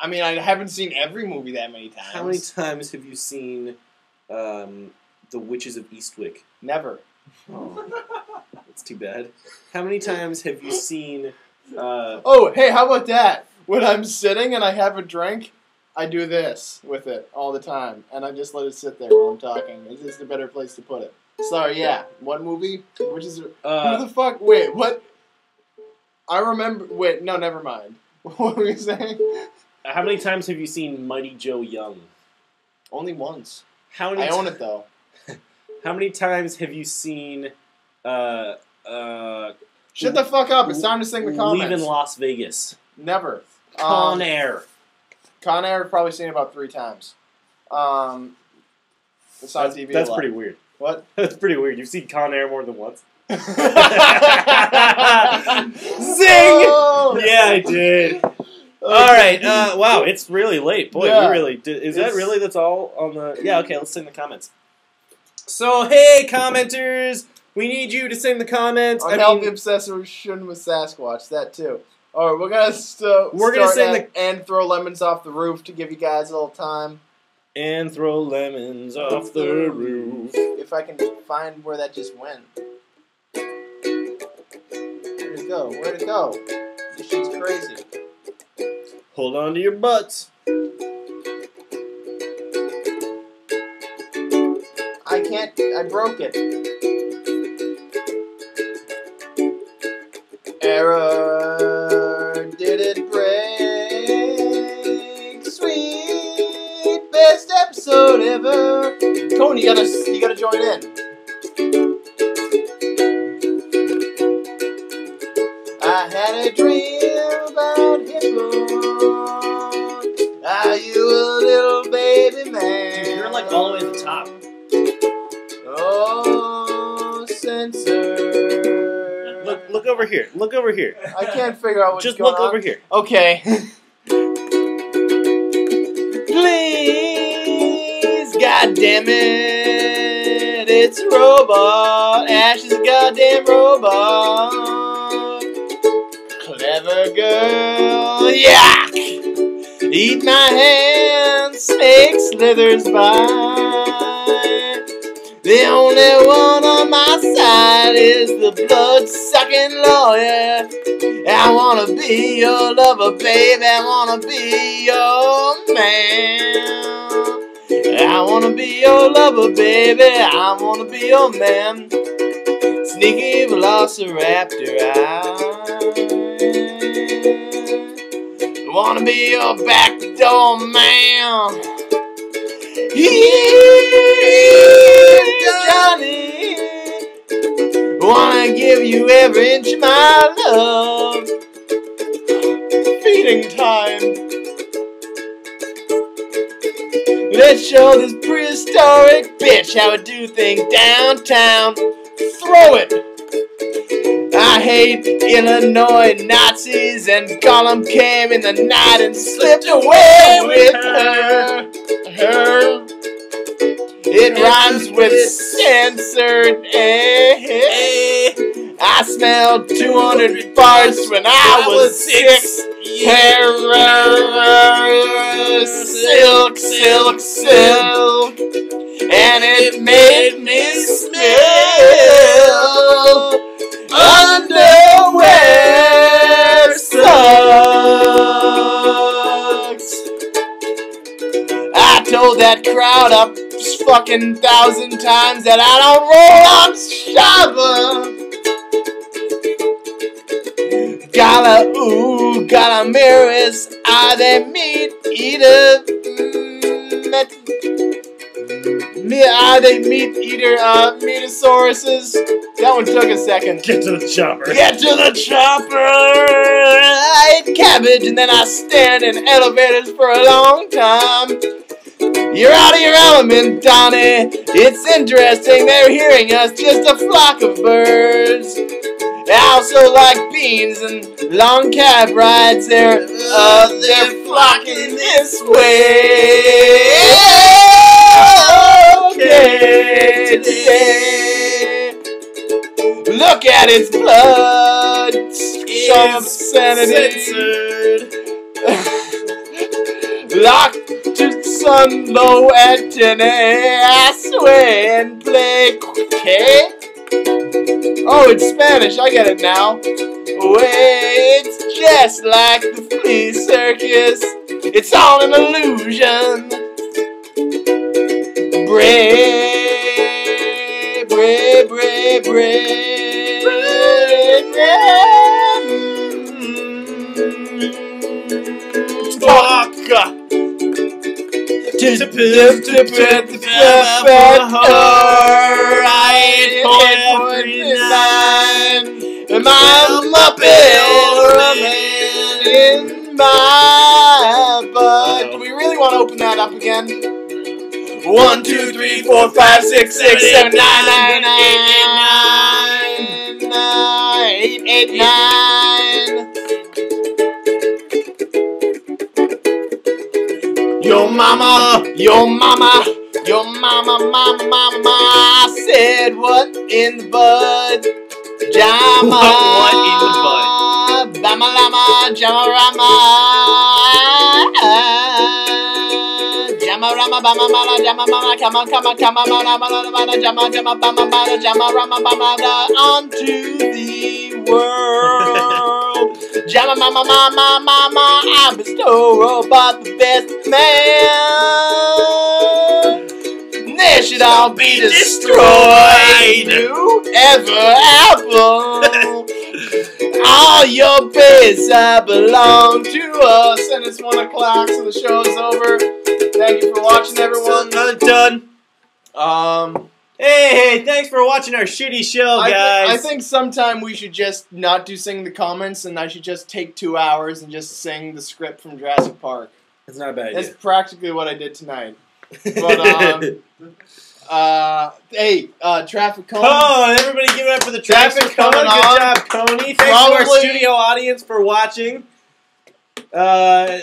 mean, I haven't seen every movie that many times. How many times have you seen The Witches of Eastwick? Never. Oh, that's too bad. How many times have you seen? Oh, hey, how about that? When I'm sitting and I have a drink, I do this with it all the time, and I just let it sit there while I'm talking. It's just a better place to put it. Sorry, yeah. What movie? Which is who the fuck? Wait, what? I remember. Wait, no, never mind. What were you saying? How many times have you seen Mighty Joe Young? Only once. How many? I own it though. How many times have you seen? Shut the fuck up! It's time to sing the comments. Leaving Las Vegas. Never. Con Air. Con Air, I've probably seen about 3 times. It's on TV. That's a lot. pretty weird. What? That's pretty weird. You've seen Con Air more than once. Zing! Oh! Yeah, I did. All right. Wow, it's really late. Boy, Yeah. we really did. Is that really? That's all on the. Yeah. Okay. Let's sing the comments. So hey, commenters, we need you to sing the comments. Unhealthy obsessive shouldn't with Sasquatch. That too. All right, we're gonna sing and throw lemons off the roof to give you guys a little time. And throw lemons off the roof. If I can find where that just went. Where'd it go? Where'd it go? This shit's crazy. Hold on to your butts. I can't. I broke it. Error. Did it break? Sweet. Best episode ever. Cone, you gotta join in. I had a dream about hippo. Are you a little baby man? Dude, you're like all the way at the top. Oh, censor. Look over here. Look over here. I can't figure out what's Just going look on. over here. Okay. Please, goddamn it, it's a robot. Ash is a goddamn robot. Clever girl, yuck! Eat my hand, snake slithers by. The only one on my side is the blood-sucking lawyer. I wanna be your lover, baby. I wanna be your man. I wanna be your lover, baby. I wanna be your man. Sneaky velociraptor, I wanna be your backdoor man. Johnny, wanna give you every inch of my love. Feeding time. Let's show this prehistoric bitch how to do things downtown. Throw it. I hate Illinois Nazis, and Gollum came in the night and slipped away with her. It rhymes with censored. I smelled 200 farts when I was 6. Silk, silk, silk. And it made me smell underwear sucks. I told that crowd up fucking 1,000 times that I don't roll on Shabba. Gala, ooh, gala mirrors, are they meat eater? Are they meat eater, metasauruses? That one took a second. Get to the chopper. Get to the chopper! I ate cabbage and then I stared in elevators for a long time. You're out of your element, Donnie. It's interesting they're hearing us, just a flock of birds. I also like beans and long cab rides. They're flocking this way. Okay, today. Look at its blood. Some obscenity. Locked to sun low antennae. I swear and play quick. Oh, it's Spanish. I get it now. Wait, it's just like the flea circus. It's all an illusion. Bray, bray, bray, bray, fuck. My Muppet in my butt. Do we really want to open that up again? 1, 2, 3, 4, 5, 6, 6, 7, 9, 9, 8, 8, 9. Your mama said what in the bud? Jama. What in the bud? Bama lama, jama rama. Jama rama, bama mala, jama mama, come on, mala, mala, jama, bama mala, jama rama, bama, onto the world. Jama mama, I bestow about the best man. They should all be destroyed. Whoever apple. All your bits belong to us. And it's 1 o'clock, so the show's over. Thank you for watching, everyone. Done. Hey, thanks for watching our shitty show, guys. I think sometime we should just not do sing the comments, and I should just take 2 hours and just sing the script from Jurassic Park. It's not a bad idea. That's practically what I did tonight. But, hey, Traffic Cone. Oh, everybody give it up for the Traffic Cone. Good job, Coney. Thanks to our studio audience for watching. Yeah,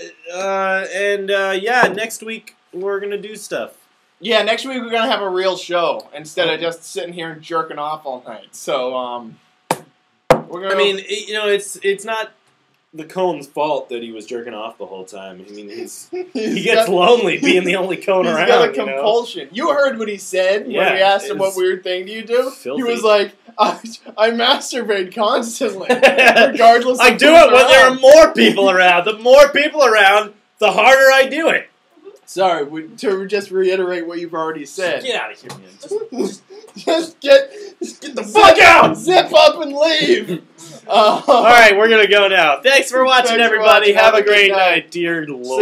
next week we're going to do stuff. Yeah, next week we're going to have a real show instead of just sitting here and jerking off all night. So, we're going to... I mean, it's not the Cone's fault that he was jerking off the whole time. I mean, he gets lonely being the only cone around. He's got a compulsion. You heard what he said when we asked him what weird thing do you do? Filthy. He was like, I masturbate constantly, regardless of I do it when there are more people around. The more people around, the harder I do it. Sorry, to just reiterate what you've already said. Get out of here, man. Just get the fuck out! Zip up and leave! All right, we're going to go now. Thanks for watching, everybody. Have a great night, dear Lord.